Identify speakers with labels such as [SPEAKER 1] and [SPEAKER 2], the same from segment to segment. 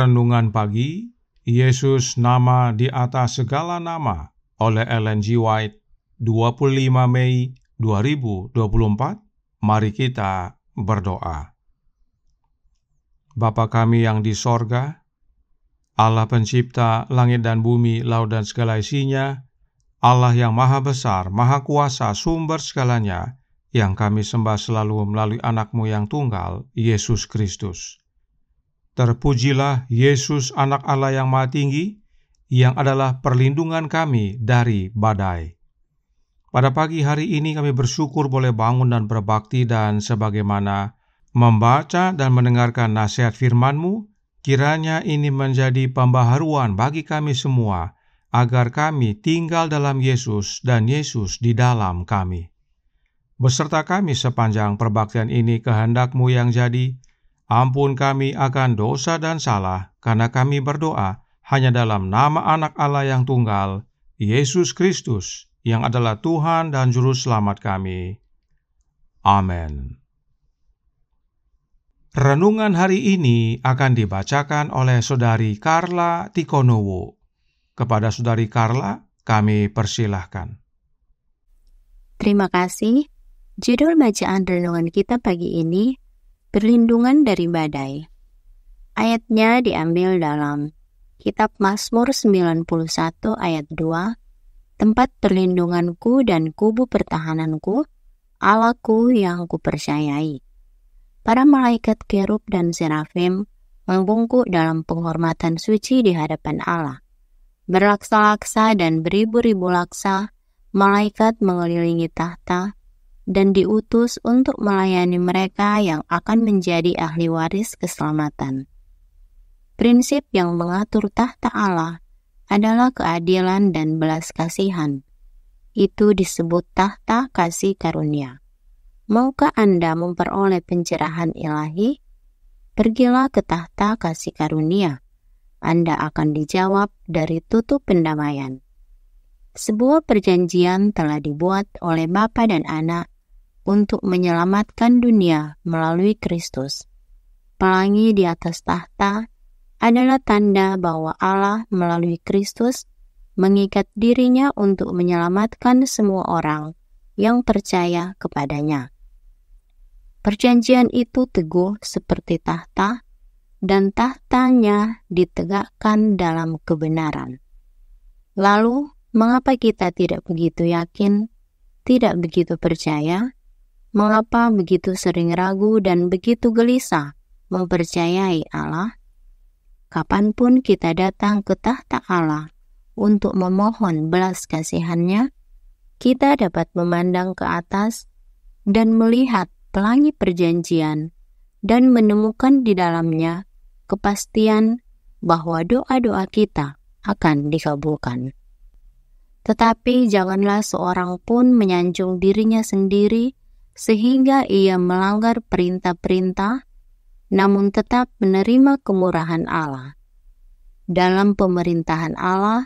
[SPEAKER 1] Renungan Pagi, Yesus Nama di Atas Segala Nama oleh Ellen G. White, 25 Mei 2024. Mari kita berdoa. Bapa kami yang di sorga, Allah pencipta langit dan bumi, laut dan segala isinya, Allah yang maha besar, maha kuasa, sumber segalanya, yang kami sembah selalu melalui anak-Mu yang tunggal, Yesus Kristus. Terpujilah Yesus, anak Allah yang maha tinggi, yang adalah perlindungan kami dari badai. Pada pagi hari ini kami bersyukur boleh bangun dan berbakti, dan sebagaimana membaca dan mendengarkan nasihat firman-Mu, kiranya ini menjadi pembaharuan bagi kami semua, agar kami tinggal dalam Yesus dan Yesus di dalam kami. Beserta kami sepanjang perbaktian ini, kehendak-Mu yang jadi. Ampun kami akan dosa dan salah, karena kami berdoa hanya dalam nama anak Allah yang tunggal, Yesus Kristus, yang adalah Tuhan dan Juru Selamat kami. Amin. Renungan hari ini akan dibacakan oleh Saudari Carla Tikonowo. Kepada Saudari Carla, kami persilahkan.
[SPEAKER 2] Terima kasih. Judul bacaan renungan kita pagi ini, Perlindungan dari Badai. Ayatnya diambil dalam Kitab Mazmur 91 ayat 2, Tempat perlindunganku dan kubu pertahananku, Allahku yang kupercayai. Para malaikat kerub dan serafim membungkuk dalam penghormatan suci di hadapan Allah. Berlaksa-laksa dan beribu-ribu laksa, malaikat mengelilingi tahta, dan diutus untuk melayani mereka yang akan menjadi ahli waris keselamatan. Prinsip yang mengatur tahta Allah adalah keadilan dan belas kasihan. Itu disebut tahta kasih karunia. Maukah Anda memperoleh pencerahan ilahi? Pergilah ke tahta kasih karunia. Anda akan dijawab dari tutup pendamaian. Sebuah perjanjian telah dibuat oleh Bapa dan Anak untuk menyelamatkan dunia melalui Kristus. Pelangi di atas tahta adalah tanda bahwa Allah melalui Kristus mengikat dirinya untuk menyelamatkan semua orang yang percaya kepadanya. Perjanjian itu teguh seperti tahta, dan tahtanya ditegakkan dalam kebenaran. Lalu, mengapa kita tidak begitu yakin, tidak begitu percaya? Mengapa begitu sering ragu dan begitu gelisah mempercayai Allah? Kapanpun kita datang ke tahta Allah untuk memohon belas kasihan-Nya, kita dapat memandang ke atas dan melihat pelangi perjanjian dan menemukan di dalamnya kepastian bahwa doa-doa kita akan dikabulkan. Tetapi janganlah seorang pun menyanjung dirinya sendiri sehingga ia melanggar perintah-perintah, namun tetap menerima kemurahan Allah. Dalam pemerintahan Allah,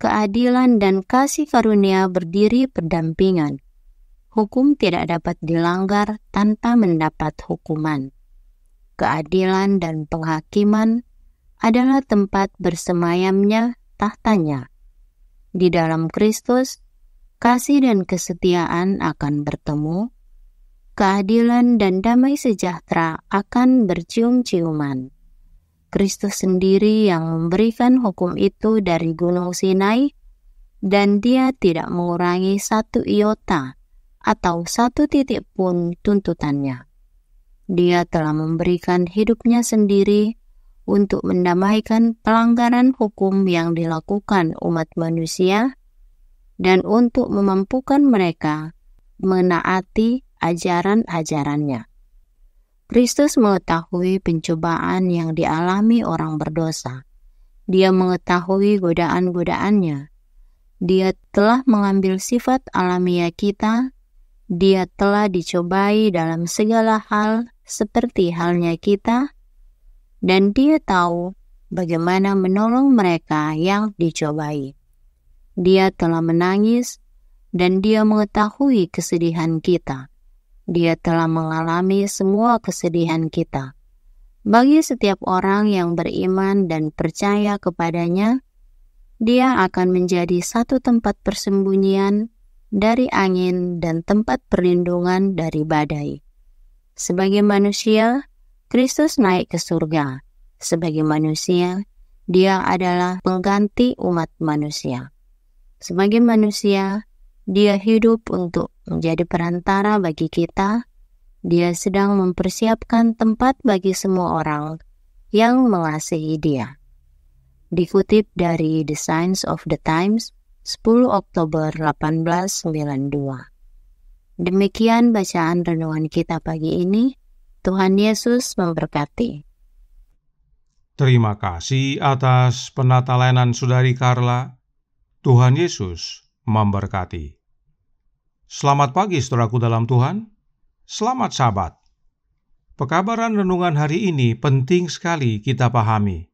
[SPEAKER 2] keadilan dan kasih karunia berdiri berdampingan. Hukum tidak dapat dilanggar tanpa mendapat hukuman. Keadilan dan penghakiman adalah tempat bersemayamnya tahtanya. Di dalam Kristus, kasih dan kesetiaan akan bertemu, keadilan dan damai sejahtera akan bercium-ciuman. Kristus sendiri yang memberikan hukum itu dari Gunung Sinai, dan Dia tidak mengurangi satu iota atau satu titik pun tuntutannya. Dia telah memberikan hidupnya sendiri untuk mendamaikan pelanggaran hukum yang dilakukan umat manusia dan untuk memampukan mereka menaati ajaran-ajarannya. Kristus mengetahui pencobaan yang dialami orang berdosa. Dia mengetahui godaan-godaannya. Dia telah mengambil sifat alamiah kita. Dia telah dicobai dalam segala hal seperti halnya kita, dan Dia tahu bagaimana menolong mereka yang dicobai. Dia telah menangis, dan Dia mengetahui kesedihan kita. Dia telah mengalami semua kesedihan kita. Bagi setiap orang yang beriman dan percaya kepadanya, dia akan menjadi satu tempat persembunyian dari angin dan tempat perlindungan dari badai. Sebagai manusia, Kristus naik ke surga. Sebagai manusia, Dia adalah pengganti umat manusia. Sebagai manusia, Dia hidup untuk menjadi perantara bagi kita. Dia sedang mempersiapkan tempat bagi semua orang yang mengasihi Dia. Dikutip dari The Signs of the Times, 10 Oktober 1892. Demikian bacaan renungan kita pagi ini. Tuhan Yesus memberkati.
[SPEAKER 1] Terima kasih atas penatalayanan Saudari Carla. Tuhan Yesus memberkati. Selamat pagi saudaraku dalam Tuhan. Selamat Sabat. Pekabaran renungan hari ini penting sekali kita pahami.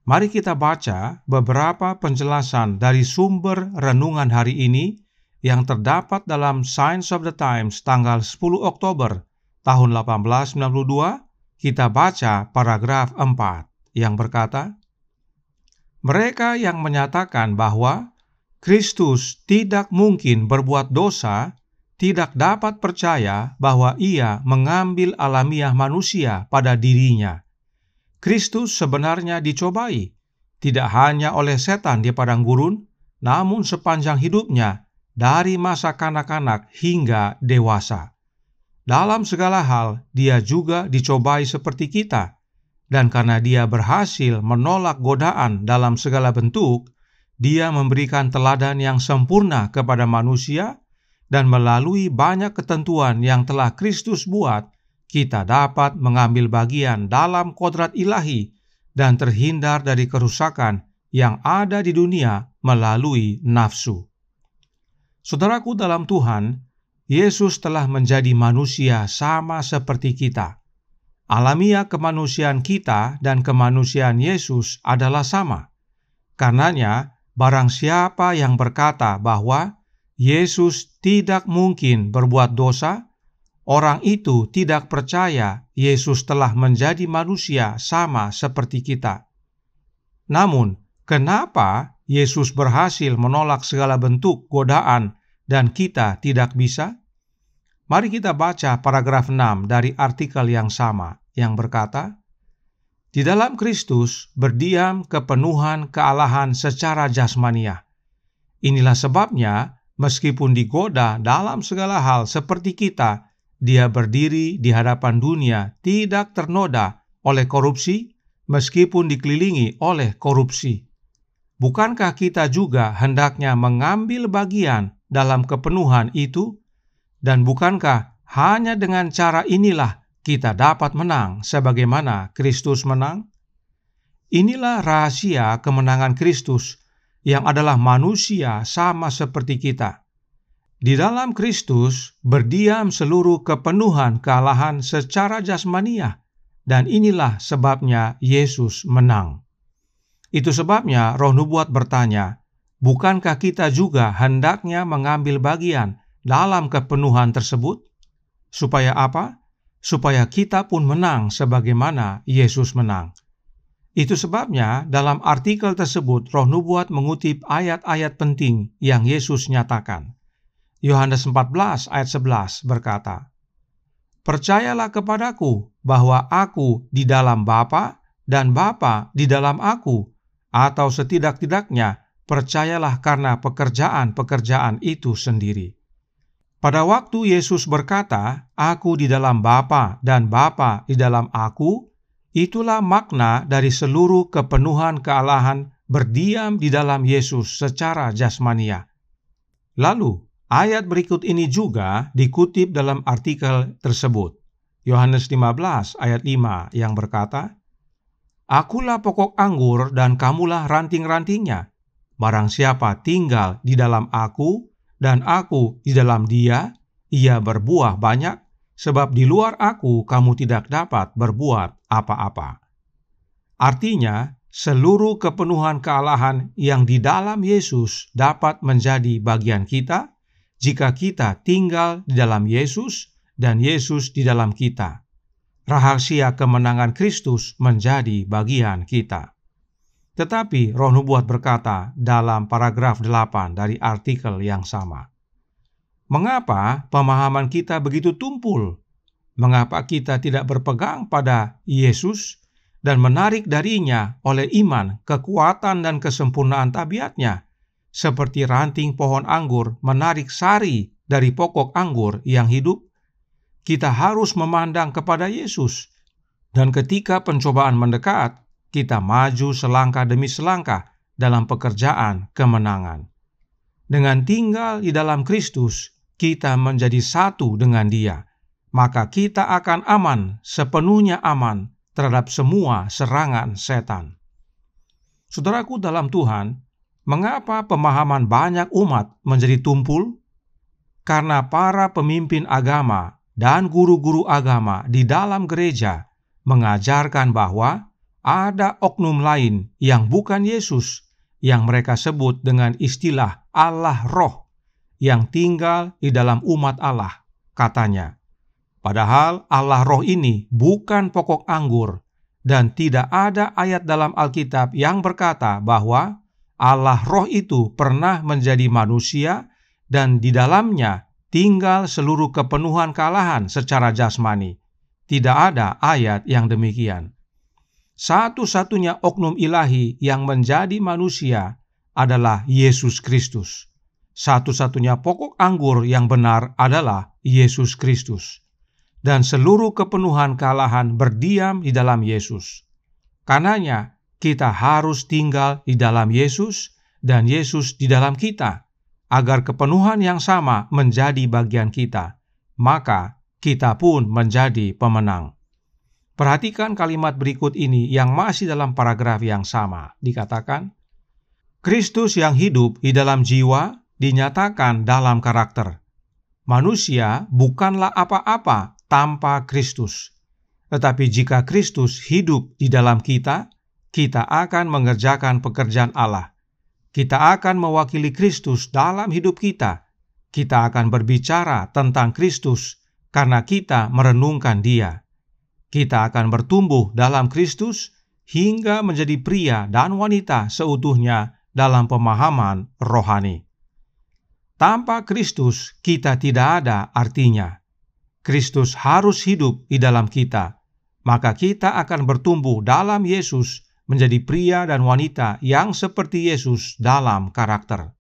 [SPEAKER 1] Mari kita baca beberapa penjelasan dari sumber renungan hari ini yang terdapat dalam Signs of the Times tanggal 10 Oktober tahun 1892. Kita baca paragraf 4 yang berkata, mereka yang menyatakan bahwa Kristus tidak mungkin berbuat dosa tidak dapat percaya bahwa Ia mengambil alamiah manusia pada dirinya. Kristus sebenarnya dicobai, tidak hanya oleh setan di padang gurun, namun sepanjang hidupnya, dari masa kanak-kanak hingga dewasa. Dalam segala hal, Dia juga dicobai seperti kita, dan karena Dia berhasil menolak godaan dalam segala bentuk, Dia memberikan teladan yang sempurna kepada manusia, dan melalui banyak ketentuan yang telah Kristus buat, kita dapat mengambil bagian dalam kodrat ilahi dan terhindar dari kerusakan yang ada di dunia melalui nafsu. Saudaraku dalam Tuhan, Yesus telah menjadi manusia sama seperti kita. Alamiah kemanusiaan kita dan kemanusiaan Yesus adalah sama. Karenanya, barang siapa yang berkata bahwa Yesus tidak mungkin berbuat dosa, orang itu tidak percaya Yesus telah menjadi manusia sama seperti kita. Namun, kenapa Yesus berhasil menolak segala bentuk godaan dan kita tidak bisa? Mari kita baca paragraf 6 dari artikel yang sama yang berkata, di dalam Kristus berdiam kepenuhan kealahan secara jasmaniah. Inilah sebabnya, meskipun digoda dalam segala hal seperti kita, Dia berdiri di hadapan dunia tidak ternoda oleh korupsi, meskipun dikelilingi oleh korupsi. Bukankah kita juga hendaknya mengambil bagian dalam kepenuhan itu? Dan bukankah hanya dengan cara inilah kita dapat menang sebagaimana Kristus menang? Inilah rahasia kemenangan Kristus yang adalah manusia sama seperti kita. Di dalam Kristus berdiam seluruh kepenuhan kealahan secara jasmaniah, dan inilah sebabnya Yesus menang. Itu sebabnya Roh Nubuat bertanya, bukankah kita juga hendaknya mengambil bagian dalam kepenuhan tersebut? Supaya apa? Supaya kita pun menang sebagaimana Yesus menang. Itu sebabnya dalam artikel tersebut Roh Nubuat mengutip ayat-ayat penting yang Yesus nyatakan. Yohanes 14 ayat 11 berkata, percayalah kepadaku bahwa aku di dalam Bapa dan Bapa di dalam aku, atau setidak-tidaknya percayalah karena pekerjaan-pekerjaan itu sendiri. Pada waktu Yesus berkata, aku di dalam Bapa dan Bapa di dalam aku, itulah makna dari seluruh kepenuhan kealahan berdiam di dalam Yesus secara jasmania. Lalu, ayat berikut ini juga dikutip dalam artikel tersebut. Yohanes 15 ayat 5 yang berkata, akulah pokok anggur dan kamulah ranting-rantingnya. Barang siapa tinggal di dalam aku dan aku di dalam dia, ia berbuah banyak, sebab di luar aku kamu tidak dapat berbuat apa-apa. Artinya, seluruh kepenuhan kealahan yang di dalam Yesus dapat menjadi bagian kita, jika kita tinggal di dalam Yesus dan Yesus di dalam kita. rahasia kemenangan Kristus menjadi bagian kita. Tetapi Roh Nubuat berkata dalam paragraf 8 dari artikel yang sama, mengapa pemahaman kita begitu tumpul? Mengapa kita tidak berpegang pada Yesus dan menarik darinya oleh iman kekuatan dan kesempurnaan tabiatnya, seperti ranting pohon anggur menarik sari dari pokok anggur yang hidup? Kita harus memandang kepada Yesus, dan ketika pencobaan mendekat, kita maju selangkah demi selangkah dalam pekerjaan kemenangan. Dengan tinggal di dalam Kristus, kita menjadi satu dengan Dia, maka kita akan aman, sepenuhnya aman terhadap semua serangan setan. Saudaraku dalam Tuhan, mengapa pemahaman banyak umat menjadi tumpul? Karena para pemimpin agama dan guru-guru agama di dalam gereja mengajarkan bahwa ada oknum lain yang bukan Yesus, yang mereka sebut dengan istilah Allah Roh, yang tinggal di dalam umat Allah, katanya. Padahal Allah Roh ini bukan pokok anggur, dan tidak ada ayat dalam Alkitab yang berkata bahwa Allah Roh itu pernah menjadi manusia dan di dalamnya tinggal seluruh kepenuhan kealahan secara jasmani. Tidak ada ayat yang demikian. Satu-satunya oknum ilahi yang menjadi manusia adalah Yesus Kristus. Satu-satunya pokok anggur yang benar adalah Yesus Kristus. Dan seluruh kepenuhan kealahan berdiam di dalam Yesus. Karenanya, kita harus tinggal di dalam Yesus dan Yesus di dalam kita, agar kepenuhan yang sama menjadi bagian kita. Maka, kita pun menjadi pemenang. Perhatikan kalimat berikut ini yang masih dalam paragraf yang sama. Dikatakan, Kristus yang hidup di dalam jiwa dinyatakan dalam karakter. Manusia bukanlah apa-apa tanpa Kristus. Tetapi jika Kristus hidup di dalam kita, kita akan mengerjakan pekerjaan Allah. Kita akan mewakili Kristus dalam hidup kita. Kita akan berbicara tentang Kristus karena kita merenungkan Dia. Kita akan bertumbuh dalam Kristus hingga menjadi pria dan wanita seutuhnya dalam pemahaman rohani. Tanpa Kristus, kita tidak ada artinya. Kristus harus hidup di dalam kita, maka kita akan bertumbuh dalam Yesus menjadi pria dan wanita yang seperti Yesus dalam karakter.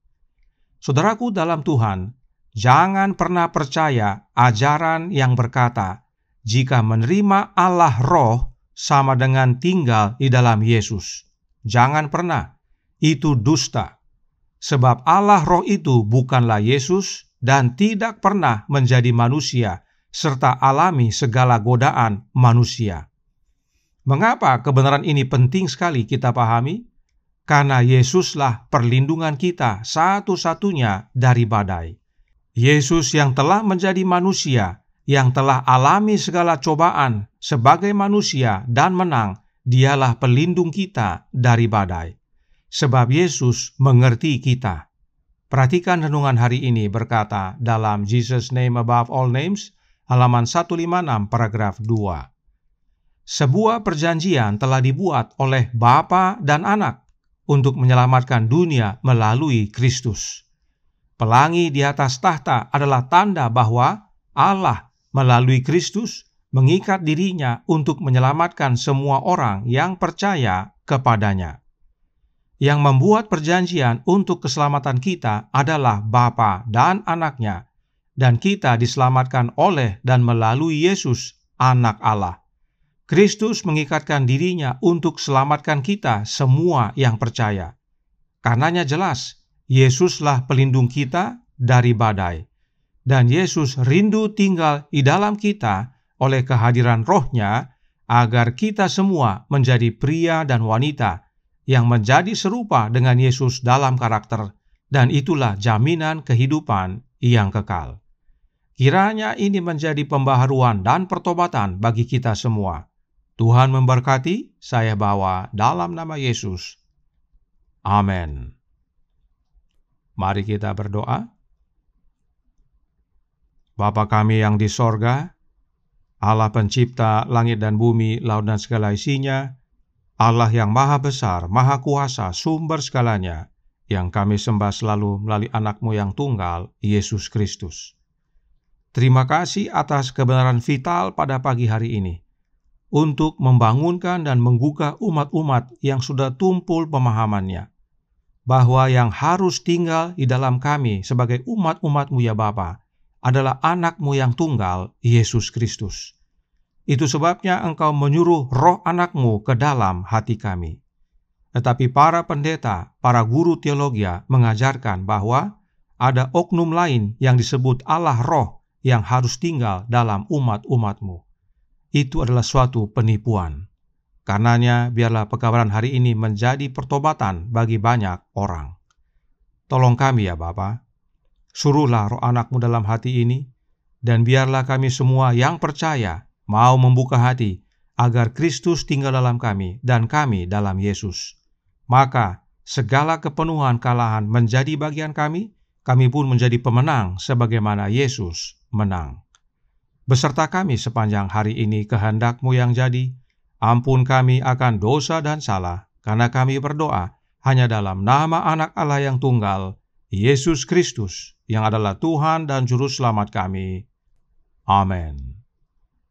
[SPEAKER 1] Saudaraku dalam Tuhan, jangan pernah percaya ajaran yang berkata, jika menerima Allah Roh sama dengan tinggal di dalam Yesus. Jangan pernah, itu dusta. Sebab Allah Roh itu bukanlah Yesus dan tidak pernah menjadi manusia, serta alami segala godaan manusia. Mengapa kebenaran ini penting sekali kita pahami? Karena Yesuslah perlindungan kita satu-satunya dari badai. Yesus yang telah menjadi manusia, yang telah alami segala cobaan sebagai manusia dan menang, Dialah pelindung kita dari badai. Sebab Yesus mengerti kita. Perhatikan renungan hari ini berkata dalam Jesus' Name Above All Names, halaman 156 paragraf 2. Sebuah perjanjian telah dibuat oleh Bapa dan Anak untuk menyelamatkan dunia melalui Kristus. Pelangi di atas tahta adalah tanda bahwa Allah melalui Kristus mengikat dirinya untuk menyelamatkan semua orang yang percaya kepadanya. Yang membuat perjanjian untuk keselamatan kita adalah Bapa dan Anaknya, dan kita diselamatkan oleh dan melalui Yesus, Anak Allah. Kristus mengikatkan dirinya untuk selamatkan kita semua yang percaya. Karenanya jelas, Yesuslah pelindung kita dari badai. Dan Yesus rindu tinggal di dalam kita oleh kehadiran Roh-Nya, agar kita semua menjadi pria dan wanita yang menjadi serupa dengan Yesus dalam karakter, dan itulah jaminan kehidupan yang kekal. Kiranya ini menjadi pembaharuan dan pertobatan bagi kita semua. Tuhan memberkati, saya bawa dalam nama Yesus. Amin. Mari kita berdoa. Bapa kami yang di sorga, Allah pencipta langit dan bumi, laut dan segala isinya, Allah yang maha besar, maha kuasa, sumber segalanya, yang kami sembah selalu melalui anak-Mu yang tunggal, Yesus Kristus. Terima kasih atas kebenaran vital pada pagi hari ini, untuk membangunkan dan menggugah umat-umat yang sudah tumpul pemahamannya, bahwa yang harus tinggal di dalam kami sebagai umat-umat-Mu ya Bapa, adalah anak-Mu yang tunggal, Yesus Kristus. Itu sebabnya Engkau menyuruh roh anak-Mu ke dalam hati kami. Tetapi para pendeta, para guru teologi mengajarkan bahwa ada oknum lain yang disebut Allah Roh yang harus tinggal dalam umat-umat-Mu. Itu adalah suatu penipuan. Karenanya biarlah pekabaran hari ini menjadi pertobatan bagi banyak orang. Tolong kami ya Bapa, suruhlah roh anak-Mu dalam hati ini, dan biarlah kami semua yang percaya mau membuka hati agar Kristus tinggal dalam kami dan kami dalam Yesus. Maka segala kepenuhan kalahan menjadi bagian kami pun menjadi pemenang sebagaimana Yesus menang. Beserta kami sepanjang hari ini kehendak-Mu yang jadi, ampun kami akan dosa dan salah, karena kami berdoa hanya dalam nama Anak Allah yang tunggal, Yesus Kristus, yang adalah Tuhan dan Juru Selamat kami. Amin.